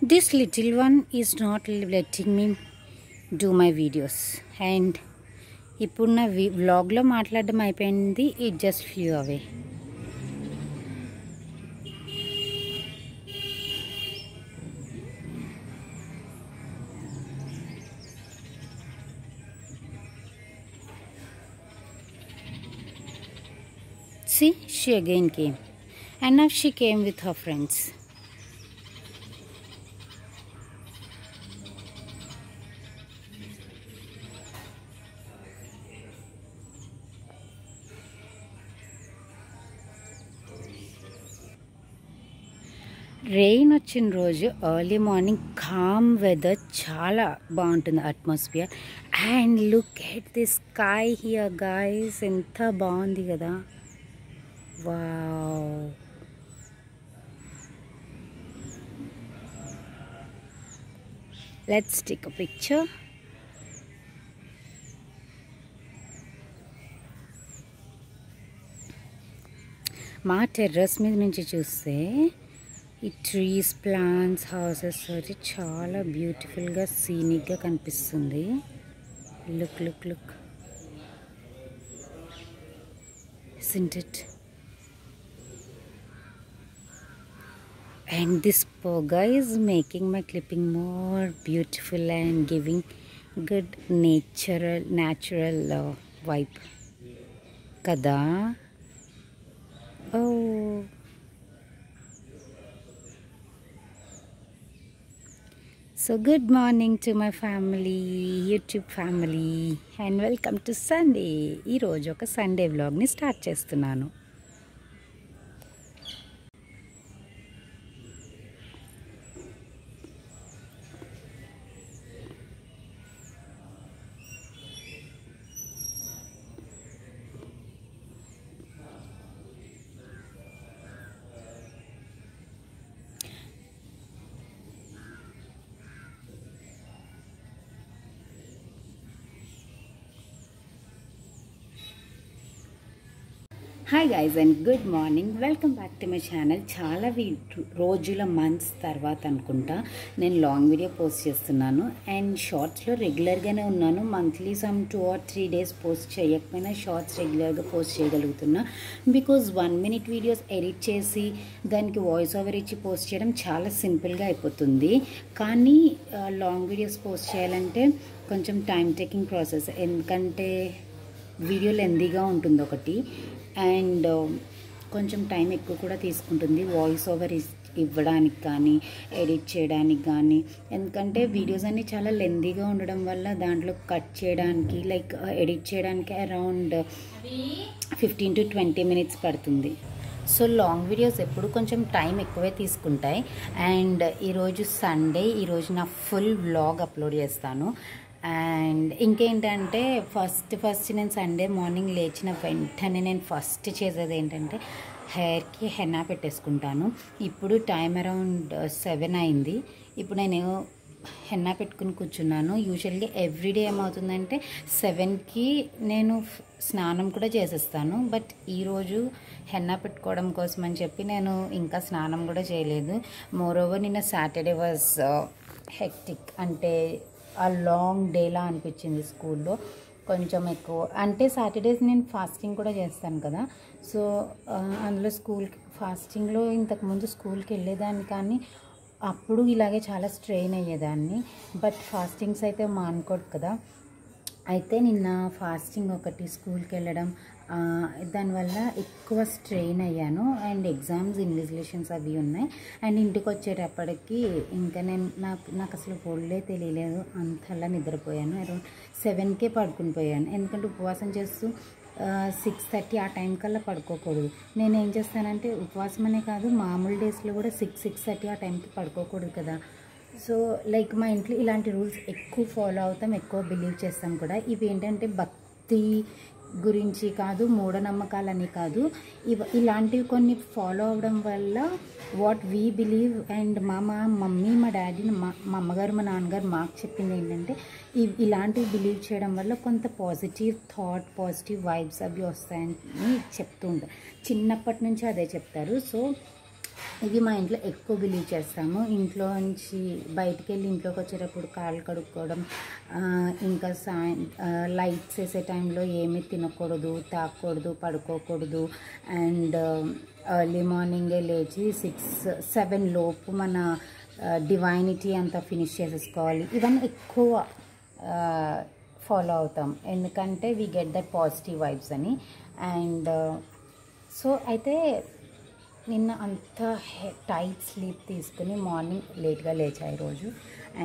This little one is not letting me do my videos, and ఇప్పుడు నా వ్లాగ్లో మాట్లాడడం అయిపోయింది. It just flu away. See, she again came, and now she came with her friends. Rain వచ్చిన రోజు early morning com weather, చాలా బాగుంటుంది atmosphere. And look at the sky here guys, ఎంత బాగుంది కదా. Wow, let's take a picture. మా terrace మీద నుంచి చూస్తే ఈ ట్రీస్, ప్లాంట్స్, హౌసెస్ అది చాలా బ్యూటిఫుల్గా సీనిక్గా కనిపిస్తుంది. Look look look, isn't it? And this poga is making my clipping more beautiful and giving good natural vibe kada. Oh, so good morning to my family, YouTube family, and welcome to Sunday. ఈ రోజు ఒక Sunday వ్లాగ్ని start చేస్తున్నాను. Hi guys and good morning, welcome back to my channel. చాలా రోజుల months తర్వాత అనుకుంటా నేను లాంగ్ వీడియో పోస్ట్ చేస్తున్నాను. అండ్ షార్ట్స్లో రెగ్యులర్గానే ఉన్నాను. Monthly some 2 or 3 days post చేయకపోయినా షార్ట్స్ రెగ్యులర్గా పోస్ట్ చేయగలుగుతున్నా. బికాజ్ 1 minute వీడియోస్ ఎడిట్ చేసి దానికి వాయిస్ ఓవర్ ఇచ్చి పోస్ట్ చేయడం చాలా సింపుల్గా అయిపోతుంది. కానీ లాంగ్ వీడియోస్ పోస్ట్ చేయాలంటే కొంచెం టైం టేకింగ్ ప్రాసెస్. ఎందుకంటే వీడియో లెందీగా ఉంటుంది ఒకటి, అండ్ కొంచెం టైం ఎక్కువ కూడా తీసుకుంటుంది వాయిస్ ఓవర్ ఇవ్వడానికి కానీ ఎడిట్ చేయడానికి కానీ. ఎందుకంటే వీడియోస్ అన్నీ చాలా లెందీగా ఉండడం వల్ల దాంట్లో కట్ చేయడానికి ఎడిట్ చేయడానికి అరౌండ్ 15 to 20 minutes పడుతుంది. సో లాంగ్ వీడియోస్ ఎప్పుడు కొంచెం టైం ఎక్కువే తీసుకుంటాయి. అండ్ ఈరోజు సండే, ఈరోజు నా ఫుల్ వ్లాగ్ అప్లోడ్ చేస్తాను. అండ్ ఇంకేంటంటే ఫస్ట్ నేను సండే మార్నింగ్ లేచిన వెంటనే నేను ఫస్ట్ చేసేది ఏంటంటే హెయిర్కి హెన్నా పెట్టేసుకుంటాను. ఇప్పుడు టైం అరౌండ్ 7 అయింది. ఇప్పుడు నేను హెన్నా పెట్టుకుని కూర్చున్నాను. యూజువల్గా ఎవ్రీడే ఏమవుతుందంటే 7కి నేను స్నానం కూడా చేసేస్తాను. బట్ ఈరోజు హెన్నా పెట్టుకోవడం కోసం అని చెప్పి నేను ఇంకా స్నానం కూడా చేయలేదు. మోరోవర్ నిన్న సాటర్డే వాజ్ హెక్టిక్, అంటే ఆ లాంగ్ డేలా అనిపించింది. స్కూల్లో కొంచెం ఎక్కువ, అంటే సాటర్డేస్ నేను ఫాస్టింగ్ కూడా చేస్తాను కదా. సో అందులో ఫాస్టింగ్లో ఇంతకుముందు స్కూల్కి వెళ్ళేదాన్ని, కానీ అప్పుడు ఇలాగే చాలా స్ట్రెయిన్ అయ్యేదాన్ని. బట్ ఫాస్టింగ్స్ అయితే మానుకోడు కదా. అయితే నిన్న ఫాస్టింగ్ ఒకటి, స్కూల్కి వెళ్ళడం, దానివల్ల ఎక్కువ స్ట్రెయిన్ అయ్యాను. అండ్ ఎగ్జామ్స్, ఇన్విజిలేషన్స్ అవి ఉన్నాయి. అండ్ ఇంటికి వచ్చేటప్పటికి ఇంకా నాకు అసలు ఒళ్ళే తెలియలేదు, అంతలా నిద్రపోయాను. అరౌండ్ 7కే పడుకుని పోయాను. ఎందుకంటే ఉపవాసం చేస్తూ 6:30 ఆ టైం కల్లా పడుకోకూడదు. నేను ఏం చేస్తానంటే ఉపవాసం అనే కాదు, మామూలు డేస్లో కూడా 6:30 ఆ టైంకి పడుకోకూడదు కదా. సో మా ఇంట్లో ఇలాంటి రూల్స్ ఎక్కువ ఫాలో అవుతాం, ఎక్కువ బిలీవ్ చేస్తాం కూడా. ఇవి ఏంటంటే భక్తి గురించి కాదు, మూఢనమ్మకాలని కాదు, ఇలాంటివి కొన్ని ఫాలో అవడం వల్ల వాట్ వీ బిలీవ్. అండ్ మా మమ్మీ, మా డాడీ, మా అమ్మగారు, మా నాన్నగారు మాకు చెప్పింది ఏంటంటే ఇలాంటివి బిలీవ్ చేయడం వల్ల కొంత పాజిటివ్ థాట్, పాజిటివ్ వైబ్స్ అవి వస్తాయని చెప్తూ ఉంటారు. చిన్నప్పటి నుంచి అదే చెప్తారు. సో ఇది మా ఇంట్లో ఎక్కువ బిలీవ్ చేస్తాము. ఇంట్లో నుంచి బయటికి వెళ్ళి ఇంట్లోకి వచ్చేటప్పుడు కాళ్ళు కడుక్కోవడం, ఇంకా లైట్స్ వేసే టైంలో ఏమీ తినకూడదు, తాగకూడదు, పడుకోకూడదు. అండ్ ఎర్లీ మార్నింగే లేచి 6-7 లోపు మన డివైనిటీ అంతా ఫినిష్ చేసేసుకోవాలి. ఇవన్నీ ఎక్కువ ఫాలో అవుతాం, ఎందుకంటే we get that positive vibes అని. అండ్ సో అయితే నిన్న అంత టైట్ స్లీప్ తీసుకుని మార్నింగ్ లేట్గా లేచా ఈరోజు.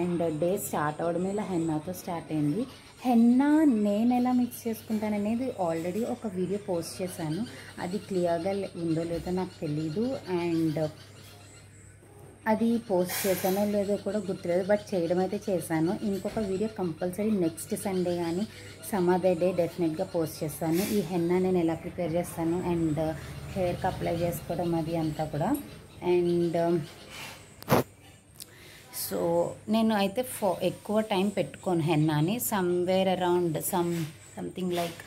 అండ్ డే స్టార్ట్ అవ్వడం ఇలా హెన్నాతో స్టార్ట్ అయింది. హెన్నా నేను ఎలా మిక్స్ చేసుకుంటాననేది ఆల్రెడీ ఒక వీడియో పోస్ట్ చేశాను. అది క్లియర్గా ఉందో లేదో నాకు తెలీదు. అండ్ అది పోస్ట్ చేశానో లేదో కూడా గుర్తులేదు, బట్ చేయడం అయితే చేశాను. ఇంకొక వీడియో కంపల్సరీ నెక్స్ట్ సండే కానీ సమ్ అదర్ డే డెఫినెట్గా పోస్ట్ చేస్తాను. ఈ హెన్నా నేను ఎలా ప్రిపేర్ చేస్తాను అండ్ హెయిర్కి అప్లై చేసుకోవడం అది అంతా కూడా. అండ్ సో నేను అయితే ఎక్కువ టైం పెట్టుకోను హెన్నాని. సమ్వేర్ అరౌండ్ సంథింగ్ లైక్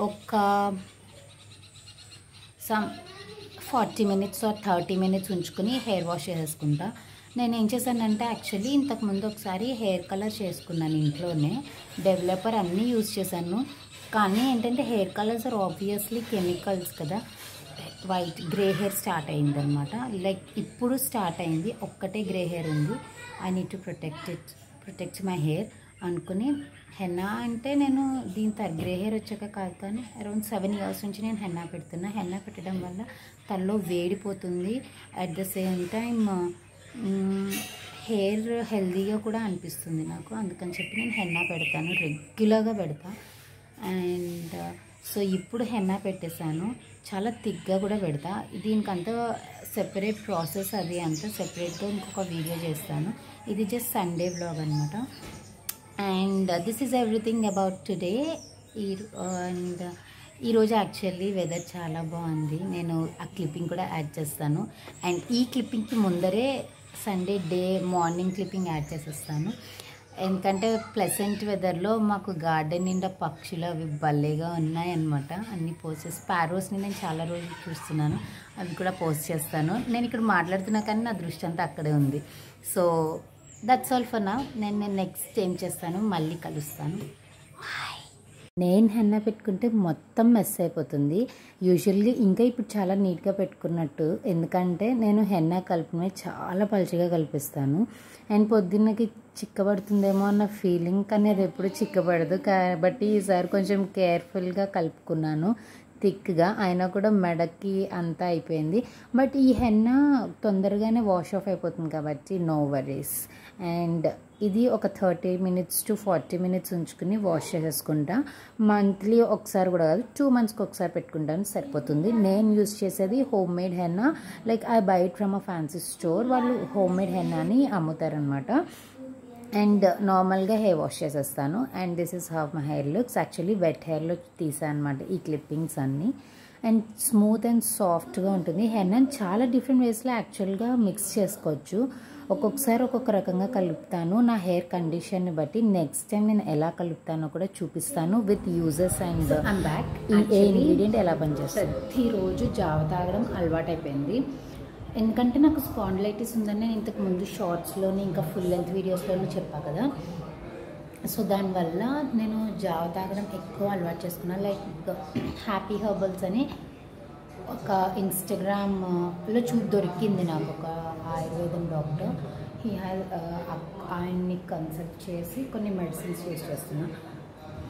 ఒక 40 minutes or 30 minutes ఉంచుకుని హెయిర్ వాష్ చేసుకుంటా. నేను ఏం చేశానంటే యాక్చువల్లీ ఇంతకుముందు ఒకసారి హెయిర్ కలర్ చేసుకున్నాను ఇంట్లోనే. డెవలపర్ అన్నీ యూజ్ చేశాను, కానీ ఏంటంటే hair colours are obviously chemicals కదా. వైట్ గ్రే హెయిర్ స్టార్ట్ అయిందనమాట. లైక్ ఇప్పుడు స్టార్ట్ అయింది, ఒక్కటే గ్రే హెయిర్ ఉంది. I need to protect my hair అనుకుని హెన్నా అంటే నేను దీని గ్రే హెయిర్ వచ్చాక కాదు, కానీ అరౌండ్ 7 years నుంచి నేను హెన్నా పెడుతున్నా. హెన్నా పెట్టడం వల్ల తలలో వేడిపోతుంది, at the same time hair హెల్దీగా కూడా అనిపిస్తుంది నాకు. అందుకని చెప్పి నేను హెన్నా పెడతాను, రెగ్యులర్గా పెడతా. అండ్ సో ఇప్పుడు హెన్నా పెట్టేశాను, చాలా థిక్గా కూడా పెడతా. దీనికంతా సెపరేట్ ప్రాసెస్ అది అంతా సెపరేట్గా ఇంకొక వీడియో చేస్తాను. ఇది జస్ట్ సండే వ్లాగ్ అనమాట. And this is everything about today. And ఈరోజు యాక్చువల్లీ వెదర్ చాలా బాగుంది. నేను ఆ క్లిప్పింగ్ కూడా యాడ్ చేస్తాను. అండ్ ఈ క్లిప్పింగ్కి ముందరే Sunday day morning clipping add చేసేస్తాను, ఎందుకంటే ప్లెసెంట్ వెదర్లో మాకు గార్డెన్ నిండా పక్షులు అవి భలేగా ఉన్నాయన్నమాట. అన్నీ పోస్ట్ చేసి స్పారోస్ని నేను చాలా రోజులు చూస్తున్నాను, అవి కూడా పోస్ట్ చేస్తాను. నేను ఇక్కడ మాట్లాడుతున్నా కానీ నా దృష్టి అంతా అక్కడే ఉంది. So that's all for now. నేను నెక్స్ట్ ఏం చేస్తాను మళ్ళీ కలుస్తాను. నేను హెన్నా పెట్టుకుంటే మొత్తం మెస్ అయిపోతుంది యూజువల్గా. ఇంకా ఇప్పుడు చాలా నీట్గా పెట్టుకున్నట్టు, ఎందుకంటే నేను హెన్నా కలిపినవి చాలా పలుచగా కలిపిస్తాను. అండ్ పొద్దున్నకి చిక్కబడుతుందేమో అన్న ఫీలింగ్, కానీ అది ఎప్పుడు చిక్కబడదు. కాబట్టి ఈసారి కొంచెం కేర్ఫుల్గా కలుపుకున్నాను థిక్గా, అయినా కూడా మెడకి అంతా అయిపోయింది. బట్ ఈ హెన్నా తొందరగానే వాష్ ఆఫ్ అయిపోతుంది కాబట్టి నో వరీస్. అండ్ ఇది ఒక 30 minutes to 40 minutes ఉంచుకుని వాష్ చేసేసుకుంటా. మంత్లీ ఒకసారి కూడా కాదు, 2 monthsకి ఒకసారి పెట్టుకుంటాను, సరిపోతుంది. నేను యూజ్ చేసేది home made henna, like I buy it from a fancy store. వాళ్ళు హోమ్ మేడ్ హెన్నాని అమ్ముతారనమాట. అండ్ నార్మల్గా హెయిర్ వాష్ చేసేస్తాను. And this is how my hair looks. Actually wet హెయిర్లో తీసాను అనమాట ఈ క్లిప్పింగ్స్ అన్నీ. అండ్ స్మూత్ అండ్ సాఫ్ట్గా ఉంటుంది. హెన్నా చాలా డిఫరెంట్ వేస్లో యాక్చువల్గా మిక్స్ చేసుకోవచ్చు. ఒక్కొక్కసారి ఒక్కొక్క రకంగా కలుపుతాను నా హెయిర్ కండిషన్ని బట్టి. నెక్స్ట్ టైం నేను ఎలా కలుపుతానో కూడా చూపిస్తాను with users. And back A ingredient ఎలా పనిచేస్తుంది. ప్రతిరోజు జావ తాగడం అలవాటు అయిపోయింది, ఎందుకంటే నాకు స్పాండిలైటిస్ ఉందని నేను ఇంతకు ముందు షార్ట్స్లోని ఇంకా ఫుల్ లెంత్ వీడియోస్లోనూ చెప్పా కదా. సో దానివల్ల నేను జావ తాగడం ఎక్కువ అలవాటు చేసుకున్నాను. లైక్ హ్యాపీ హెర్బల్స్ అని ఒక ఇన్స్టాగ్రామ్లో దొరికింది నాకు ఒక ఆయుర్వేదం డాక్టర్. ఆయన్ని కన్సల్ట్ చేసి కొన్ని మెడిసిన్స్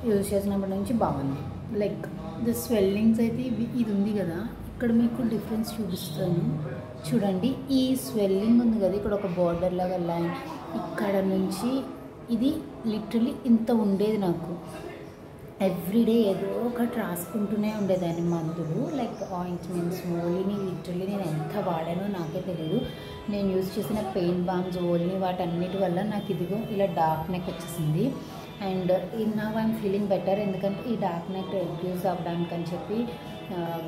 యూజ్ చేసినప్పటి నుంచి బాగుంది. లైక్ ద స్వెల్లింగ్స్ అయితే ఇది ఉంది కదా, ఇక్కడ మీకు డిఫరెన్స్ చూపిస్తాను చూడండి. ఈ స్వెల్లింగ్ ఉంది కదా, ఇక్కడ ఒక బార్డర్ లాగా లైన్, ఇక్కడ నుంచి ఇది లిటరలీ ఇంత ఉండేది నాకు. ఎవ్రీడే ఏదో ఒకటి రాసుకుంటూనే ఉండేదాన్ని మందులు, లైక్ ఆయింట్మెంట్స్, ఓలిని. లిటరలీ నేను ఎంత వాడానో నాకే తెలియదు. నేను యూజ్ చేసిన పెయిన్ బామ్స్, ఓలిని, వాటన్నిటి వల్ల నాకు ఇదిగో ఇలా డార్క్ నెక్ వచ్చేసింది. And now I'm feeling better, ఎందుకంటే ఈ డార్క్ నెక్ రెడ్యూస్ అవ్వడానికి అని చెప్పి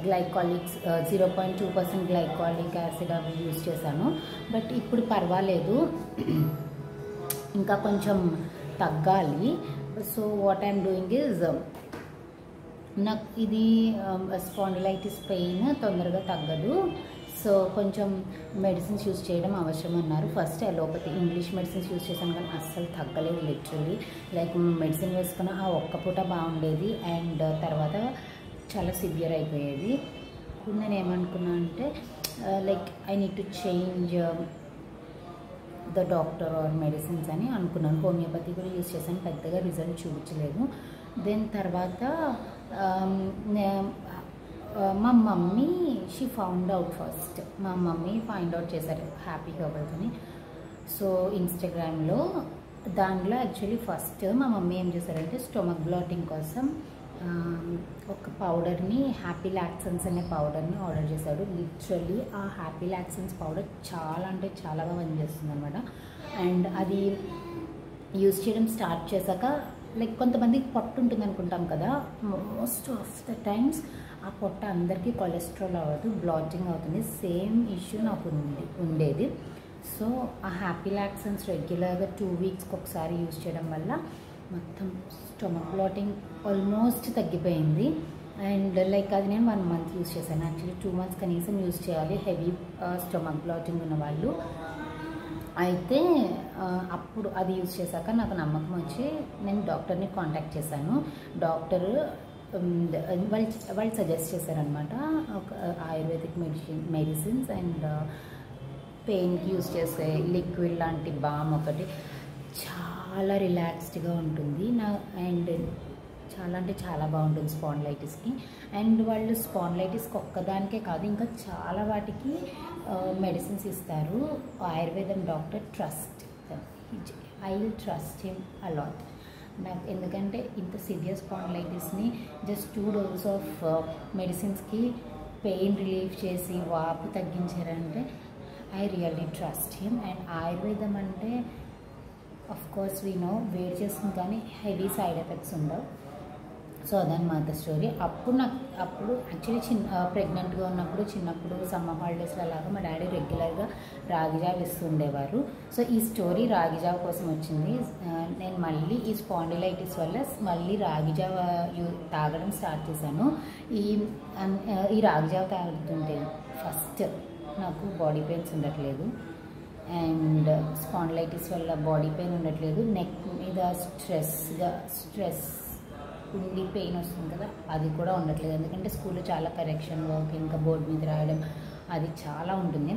గ్లైకాలిక్స్ 0.2% గ్లైకాలిక్ యాసిడ్ అవి యూజ్ చేశాను. బట్ ఇప్పుడు పర్వాలేదు, ఇంకా కొంచెం తగ్గాలి. So what I'm doing is, నాకు ఇది స్పాండిలైటిస్ పెయిన్ తొందరగా తగ్గదు. సో కొంచెం మెడిసిన్స్ యూస్ చేయడం అవసరం అన్నారు. First allopathy English medicines use చేశాను కానీ అస్సలు తగ్గలేదు లిటరల్లీ. లైక్ మెడిసిన్ వేసుకున్న ఆ ఒక్క పూట బాగుండేది అండ్ తర్వాత చాలా సివియర్ అయిపోయేది. ఇప్పుడు నేను ఏమనుకున్నా అంటే like I need to change the doctor or medicines అని అనుకున్నాను. హోమియోపతి కూడా యూస్ చేశాను, పెద్దగా రిజల్ట్ చూపించలేదు. దెన్ తర్వాత మా mummy she found out first. మా మమ్మీ ఫైండ్ అవుట్ చేశారు హ్యాపీ హెర్బల్స్ అని. సో ఇన్స్టాగ్రామ్లో దాంట్లో యాక్చువల్లీ ఫస్ట్ మా మమ్మీ ఏం చేశారంటే స్టొమక్ బ్లాటింగ్ కోసం ఒక పౌడర్ని హ్యాపీ లాక్సన్స్ అనే పౌడర్ని ఆర్డర్ చేశాడు. లిటరల్లీ ఆ హ్యాపీ లాక్సన్స్ పౌడర్ చాలా అంటే చాలా బాగా పనిచేస్తుంది అనమాట. అండ్ అది యూజ్ చేయడం స్టార్ట్ చేశాక లైక్ కొంతమందికి పొట్టు ఉంటుంది అనుకుంటాం కదా, మోస్ట్ ఆఫ్ ద టైమ్స్ ఆ పొట్ట అందరికీ కొలెస్ట్రాల్ అవ్వదు, బ్లాటింగ్ అవుతుంది. సేమ్ ఇష్యూ నాకు ఉండేది. సో ఆ హ్యాపీ లాక్సన్స్ రెగ్యులర్గా 2 వీక్స్కి ఒకసారి యూజ్ చేయడం వల్ల మొత్తం స్టొమక్ బ్లాటింగ్ ఆల్మోస్ట్ తగ్గిపోయింది. అండ్ లైక్ అది నేను 1 మంత్ యూజ్ చేశాను. యాక్చువల్లీ 2 మంత్స్ కనీసం యూజ్ చేయాలి హెవీ స్టొమక్ బ్లాటింగ్ ఉన్న వాళ్ళు. అయితే అప్పుడు అది యూజ్ చేశాక నాకు నమ్మకం వచ్చి నేను డాక్టర్ని కాంటాక్ట్ చేశాను. డాక్టర్ వాళ్ళు సజెస్ట్ చేశారనమాట ఒక ఆయుర్వేదిక్ మెడిసిన్స్ అండ్ పెయిన్కి యూజ్ చేసే లిక్విడ్ లాంటి బామ్ ఒకటి చాలా రిలాక్స్డ్గా ఉంటుంది అండ్ చాలా అంటే చాలా బాగుంటుంది స్పాండిలైటిస్కి. అండ్ వాళ్ళు స్పాండిలైటిస్కి ఒక్కదానికే కాదు ఇంకా చాలా వాటికి మెడిసిన్స్ ఇస్తారు. ఆయుర్వేదం doctor trust, I will trust him a lot. నాకు ఎందుకంటే ఇంత సివియర్ స్పాండిలైటిస్ని జస్ట్ 2 డోస్ ఆఫ్ మెడిసిన్స్కి పెయిన్ రిలీఫ్ చేసి వాపు తగ్గించారంటే I really trust him. And ఆయుర్వేదం అంటే ఆఫ్ కోర్స్ వీ నో వేడి చేస్తుంది కానీ హెవీ సైడ్ ఎఫెక్ట్స్ ఉండవు. సో అదనమాట స్టోరీ. అప్పుడు యాక్చువల్లీ ప్రెగ్నెంట్గా ఉన్నప్పుడు చిన్నప్పుడు సమ్మర్ హాలిడేస్లో అలాగా మా డాడీ రెగ్యులర్గా రాగిజావ ఇస్తుండేవారు. సో ఈ స్టోరీ రాగిజావ కోసం వచ్చింది. నేను మళ్ళీ ఈ స్పాండిలైటిస్ వల్ల మళ్ళీ రాగిజావ తాగడం స్టార్ట్ చేశాను. ఈ రాగిజావ తాగుతుంటే ఫస్ట్ నాకు బాడీ పెయిన్స్ ఉండట్లేదు అండ్ స్పాండిలైటిస్ వల్ల బాడీ పెయిన్ ఉండట్లేదు. నెక్ మీద స్ట్రెస్ ఉండి పెయిన్ వస్తుంది కదా అది కూడా ఉండట్లేదు. ఎందుకంటే స్కూల్లో చాలా కరెక్షన్ వర్క్ ఇంకా బోర్డు మీద రాయడం అది చాలా ఉంటుంది.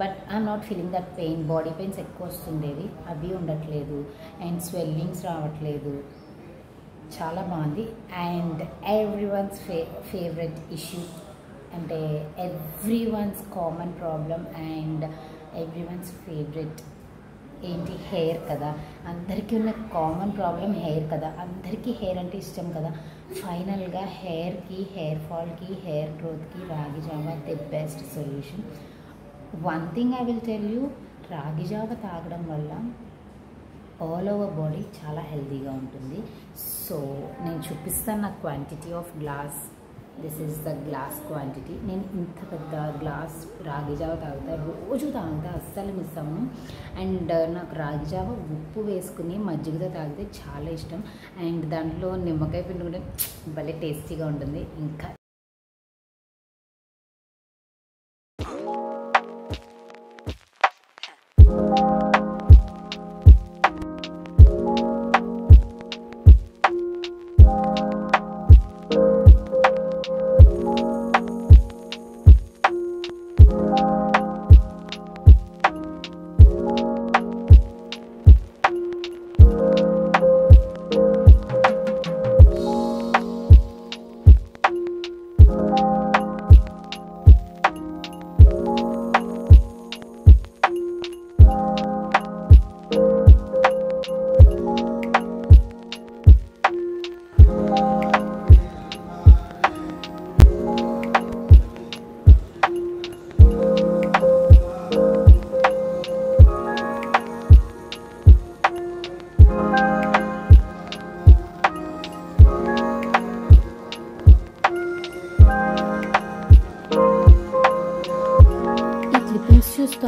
But I'm not feeling that pain. Body pains ఎక్కువ వస్తుండేవి, అవి ఉండట్లేదు. అండ్ స్వెల్లింగ్స్ రావట్లేదు. చాలా బాగుంది. అండ్ ఎవ్రీవన్స్ ఫేవరెట్ ఇష్యూ అంటే everyone's common problem and everyone's favourite ఏంటి, హెయిర్ కదా. అందరికీ ఉన్న కామన్ ప్రాబ్లం హెయిర్ కదా. అందరికీ హెయిర్ అంటే ఇష్టం కదా. ఫైనల్గా హెయిర్కి, హెయిర్ ఫాల్కి, హెయిర్ గ్రోత్కి రాగి జావ the best solution. One thing I will tell you, రాగి జావ తాగడం వల్ల ఆల్ ఓవర్ బాడీ చాలా హెల్తీగా ఉంటుంది. సో నేను చూపిస్తాను నా quantity of glass. This is the glass quantity. నేను ఇంత పెద్ద గ్లాస్ రాగి జావ తాగుతా, రోజు తాగుతా, అస్సలు మిస్ అవ్వను. అండ్ నాకు రాగి జావ ఉప్పు వేసుకుని మజ్జిగతో తాగితే చాలా ఇష్టం. అండ్ దాంట్లో నిమ్మకాయ పిండి కూడా భలే టేస్టీగా ఉంటుంది. ఇంకా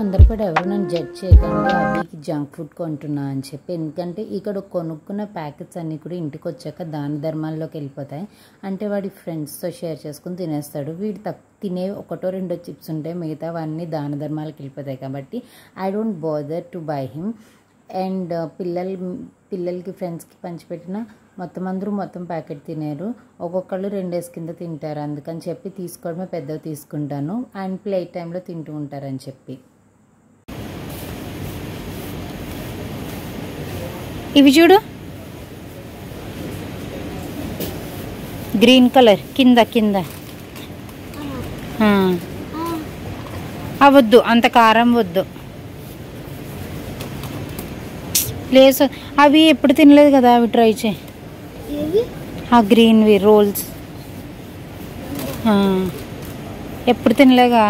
తొందరపడి ఎవరు నన్ను జడ్జ్ చేయకండి అభికి జంక్ ఫుడ్ కొంటున్నా అని చెప్పి. ఎందుకంటే ఇక్కడ కొనుక్కున్న ప్యాకెట్స్ అన్నీ కూడా ఇంటికి వచ్చాక దాన ధర్మాల్లోకి వెళ్ళిపోతాయి. అంటే వాడి ఫ్రెండ్స్తో షేర్ చేసుకుని తినేస్తాడు. వీడు తినే ఒకటో రెండో చిప్స్ ఉంటాయి, మిగతావన్నీ దాన ధర్మాలకు వెళ్ళిపోతాయి. కాబట్టి I don't bother to buy him. And పిల్లలకి ఫ్రెండ్స్కి పంచిపెట్టిన మొత్తం ప్యాకెట్ తినేరు. ఒక్కొక్కళ్ళు 2 కింద తింటారు. అందుకని చెప్పి తీసుకోవడమే పెద్దవి తీసుకుంటాను. అండ్ ప్లేట్ టైంలో తింటూ ఉంటారని చెప్పి. ఇవి చూడు, గ్రీన్ కలర్ కింద అవద్దు, అంత కారం వద్దు ప్లేస్. అవి ఎప్పుడు తినలేదు కదా, అవి ట్రై చేయి. ఆ గ్రీన్వి రోల్స్ ఎప్పుడు తినలేగా.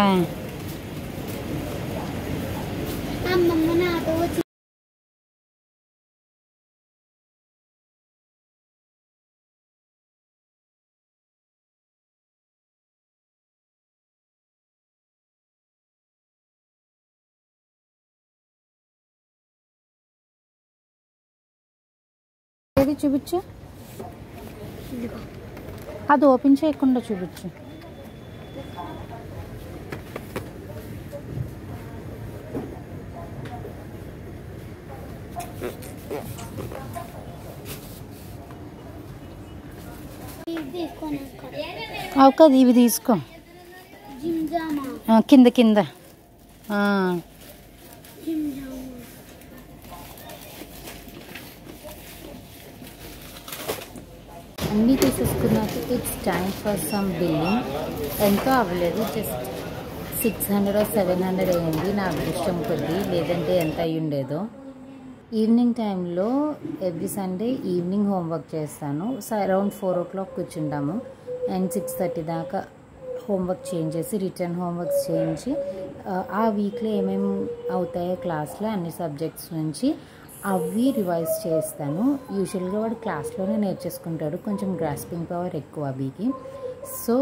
ఏది చూపించు, అది ఓపెన్ చేయకుండా చూపించు. అవు కదా, ఇవి తీసుకో. కింద అన్నీ తీసేసుకున్నాక it's time for some billing. ఎంతో అవ్వలేదు, జస్ట్ 600 or 700 అయ్యింది నా అదృష్టం కొద్దీ, లేదంటే ఎంత అయ్యి ఉండేదో. ఈవినింగ్ టైంలో ఎవ్రీ సండే ఈవినింగ్ హోంవర్క్ చేస్తాను. Around 4 o'clock కూర్చుంటాము. అండ్ 6:30 దాకా హోంవర్క్ చేయించేసి రిటర్న్ హోంవర్క్స్ చేయించి ఆ వీక్లో ఏమేమి అవుతాయో క్లాస్లో అన్ని సబ్జెక్ట్స్ నుంచి అవి రివైజ్ చేస్తాను. యూజువల్గా వాడు క్లాస్లోనే నేర్చేసుకుంటాడు, కొంచెం గ్రాస్పింగ్ పవర్ ఎక్కువ అభికి. సో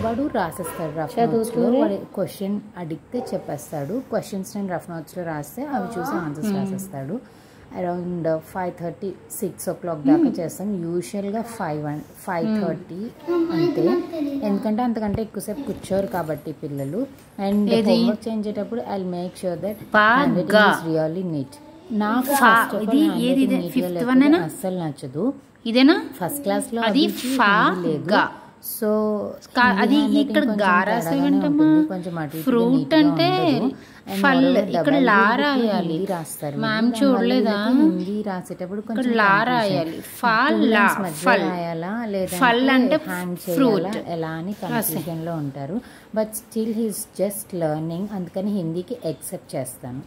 వాడు రాసేస్తాడు రఫ్ నోట్స్లో. వాడు క్వశ్చన్ అడిగితే చెప్పేస్తాడు. క్వశ్చన్స్ నేను రఫ్ నోట్స్లో రాస్తే అవి చూసి ఆన్సర్స్ రాసేస్తాడు. అరౌండ్ 5:30, 6 o'clock దాకా చేస్తాను. యూజువల్గా 5:30 అంతే, ఎందుకంటే అంతకంటే ఎక్కువసేపు కూర్చోరు కాబట్టి పిల్లలు. అండ్ హోంవర్క్ చేయించేటప్పుడు I make sure that really neat. నాకు అస్సలు నచ్చదు. ఇదేనా ఫస్ట్ క్లాస్లో అది లేదు. సో అది ఇక్కడ కొంచెం ఫ్రూట్ అంటే ఇక్కడ లా రాయాలి, రాస్తారు. మ్యామ్ చూడలేదా, హిందీ రాసేటప్పుడు కొంచెం లా రాయాలి. రాయాలా లేదా ఫల్ అంటే ఫ్రూట్ ఎలా అని కన్ఫ్యూజన్ లో ఉంటారు. But still he's just learning, అందుకని హిందీకి యాక్సెప్ట్ చేస్తాను.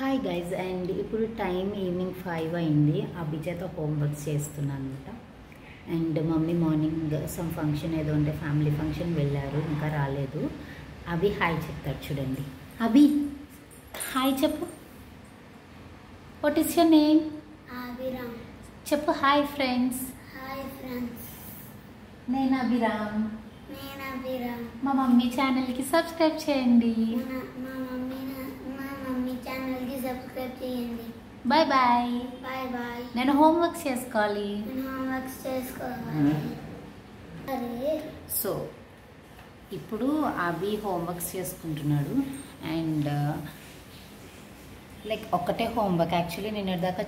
హాయ్ గైజ్, అండ్ ఇప్పుడు టైం ఈవినింగ్ 5 అయింది. అభిజాతో హోంవర్క్స్ చేస్తున్నాను అనమాట. And mummy morning sum function ఏదో ఉంటే ఫ్యామిలీ ఫంక్షన్ వెళ్ళారు, ఇంకా రాలేదు. అభి హాయ్ చెప్తాడు చూడండి. అభి హాయ్ చెప్పు. What is your name? Abhiram. చెప్పు హాయ్ ఫ్రెండ్స్. Hi friends. నేను అభిరామ్. మా మమ్మీ ఛానల్కి సబ్స్క్రైబ్ చేయండి. సబ్స్క్రైబ్ చేయండి. Bye bye. Bye bye. నేను హోంవర్క్ చేసుకోవాలి. సో ఇప్పుడు అభి హోంవర్క్స్ చేసుకుంటున్నాడు. అండ్ లైక్ ఒక్కటే హోంవర్క్. యాక్చువల్లీ నిన్నటిదాకా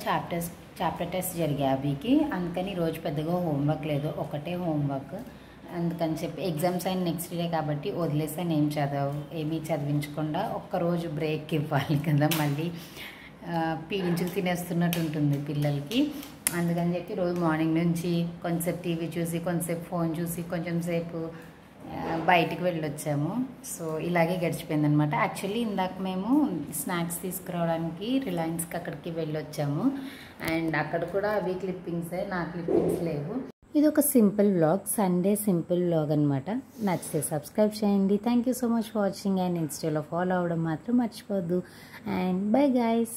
చాప్టర్ టెస్ట్ జరిగాయి అభికి, అందుకని రోజు పెద్దగా హోంవర్క్ లేదు, ఒకటే హోంవర్క్. అందుకని చెప్పి ఎగ్జామ్స్ అయిన నెక్స్ట్ డే కాబట్టి వదిలేసాను. ఏమీ చదివించకుండా ఒక్కరోజు బ్రేక్ ఇవ్వాలి కదా, మళ్ళీ పీడించుకు తినేస్తున్నట్టు ఉంటుంది పిల్లలకి. అందుకని చెప్పి రోజు మార్నింగ్ నుంచి కొంచెంసేపు టీవీ చూసి, కొంచెంసేపు ఫోన్ చూసి, కొంచెం సేపు బయటికి వెళ్ళొచ్చాము. సో ఇలాగే గడిచిపోయింది అనమాట. యాక్చువల్లీ ఇందాక మేము స్నాక్స్ తీసుకురావడానికి రిలయన్స్కి అక్కడికి వెళ్ళొచ్చాము. అండ్ అక్కడ కూడా అవి క్లిప్పింగ్సే, నా క్లిప్పింగ్స్ లేవు. ఇది ఒక simple vlog, Sunday simple vlog అనమాట. నచ్చితే సబ్స్క్రైబ్ చేయండి. Thank you so much for watching. And ఇన్స్టాలో ఫాలో అవ్వడం మాత్రం మర్చిపోవద్దు. And bye guys.